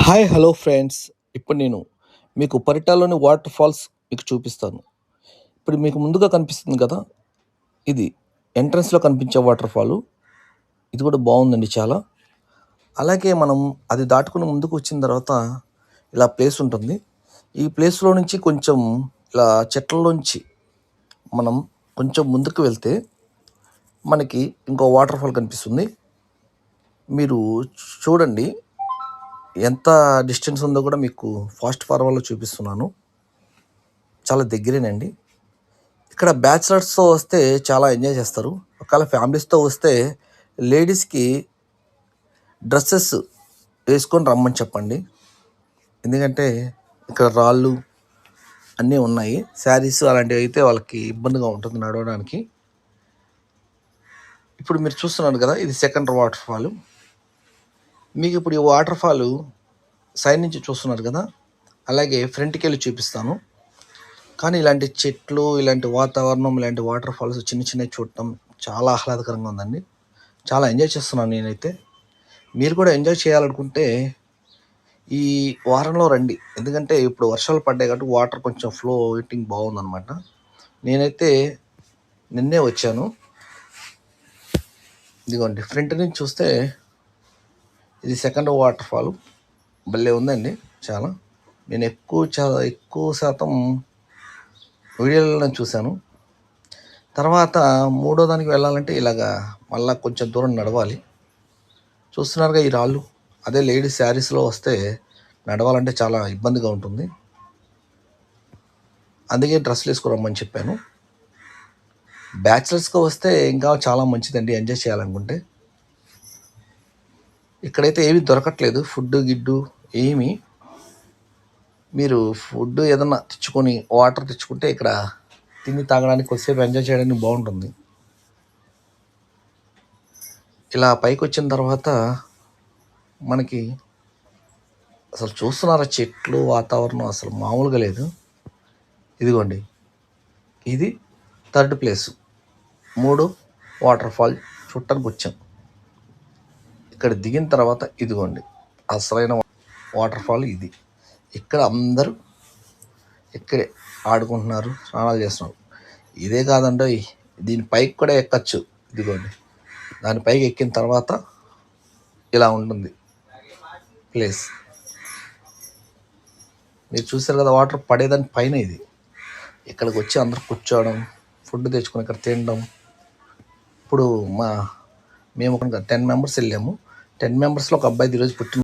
Hi hello friends. ఇప్పుడు నేను మీకు పరిటాల్లోని వాటర్ ఫాల్స్ మీకు చూపిస్తాను. ఇప్పుడు మీకు ముందుగా కనిపిస్తుంది కదా, ఇది ఎంట్రన్స్లో కనిపించే వాటర్ ఫాలు. ఇది కూడా బాగుందండి చాలా. అలాగే మనం అది దాటుకుని ముందుకు వచ్చిన తర్వాత ఇలా ప్లేస్ ఉంటుంది. ఈ ప్లేస్లో నుంచి కొంచెం ఇలా చెట్లలోంచి మనం కొంచెం ముందుకు వెళ్తే మనకి ఇంకో వాటర్ ఫాల్ కనిపిస్తుంది. మీరు చూడండి, ఎంత డిస్టెన్స్ ఉందో కూడా మీకు ఫాస్ట్ ఫార్వర్డ్లో చూపిస్తున్నాను. చాలా దగ్గరేనండి. ఇక్కడ బ్యాచిలర్స్తో వస్తే చాలా ఎంజాయ్ చేస్తారు. ఒకవేళ ఫ్యామిలీస్తో వస్తే లేడీస్కి డ్రెస్సెస్ వేసుకొని రమ్మని చెప్పండి. ఎందుకంటే ఇక్కడ రాళ్ళు అన్నీ ఉన్నాయి. శారీస్ అలాంటివి అయితే వాళ్ళకి ఇబ్బందిగా ఉంటుంది నడవడానికి. ఇప్పుడు మీరు చూస్తున్నారు కదా, ఇది సెకండ్ వాటర్ ఫాల్. మీకు ఇప్పుడు ఈ వాటర్ ఫాల్ సైడ్ నుంచి చూస్తున్నారు కదా, అలాగే ఫ్రంట్కి వెళ్ళి చూపిస్తాను. కానీ ఇలాంటి చెట్లు, ఇలాంటి వాతావరణం, ఇలాంటి వాటర్ ఫాల్స్ చిన్న చిన్నవి చూడటం చాలా ఆహ్లాదకరంగా ఉందండి. చాలా ఎంజాయ్ చేస్తున్నాను నేనైతే. మీరు కూడా ఎంజాయ్ చేయాలనుకుంటే ఈ వారంలో రండి. ఎందుకంటే ఇప్పుడు వర్షాలు పడ్డాయి కాబట్టి వాటర్ కొంచెం ఫ్లో వెయిటింగ్ బాగుందన్నమాట. నేనైతే నిన్నే వచ్చాను. ఇదిగోండి, ఫ్రంట్ నుంచి చూస్తే ఇది సెకండ్ వాటర్ ఫాల్. భలే ఉందండి చాలా. నేను చాలా ఎక్కువ శాతం వీడియోలలో చూశాను. తర్వాత మూడో దానికి వెళ్ళాలంటే ఇలాగా మళ్ళీ కొంచెం దూరం నడవాలి. చూస్తున్నారుగా ఈ రాళ్ళు. అదే లేడీస్ శారీస్లో వస్తే నడవాలంటే చాలా ఇబ్బందిగా ఉంటుంది. అందుకే డ్రెస్సులు వేసుకురమ్మని చెప్పాను. బ్యాచిలర్స్గా వస్తే ఇంకా చాలా మంచిదండి ఎంజాయ్ చేయాలనుకుంటే. ఇక్కడైతే ఏమీ దొరకట్లేదు, ఫుడ్ గిడ్డు ఏమి. మీరు ఫుడ్ ఏదన్నా తెచ్చుకొని వాటర్ తెచ్చుకుంటే ఇక్కడ తిని తాగడానికి కొద్దిసేపు ఎంజాయ్ చేయడానికి బాగుంటుంది. ఇలా పైకి వచ్చిన తర్వాత మనకి అసలు చూస్తున్నారా, చెట్లు వాతావరణం అసలు మామూలుగా లేదు. ఇదిగోండి, ఇది థర్డ్ ప్లేసు. 3 వాటర్ ఫాల్ చూడటానికి వచ్చాం. ఇక్కడ దిగిన తర్వాత ఇదిగోండి అసలైన వాటర్ ఫాల్ ఇది. ఇక్కడ అందరూ ఇక్కడే ఆడుకుంటున్నారు, స్నానాలు చేస్తున్నారు. ఇదే కాదండి, దీని పైకి కూడా ఎక్కచ్చు. ఇదిగోండి, దాని పైకి ఎక్కిన తర్వాత ఇలా ఉంటుంది ప్లేస్. మీరు చూసారు కదా, వాటర్ పడేదాని పైన ఇది. ఇక్కడికి వచ్చి అందరు కూర్చోవడం, ఫుడ్ తెచ్చుకొని ఇక్కడ తినడం. ఇప్పుడు మేము 10 మెంబర్స్ వెళ్ళాము. 10 మెంబర్స్లో ఒక అబ్బాయిది ఈరోజు పుట్టిన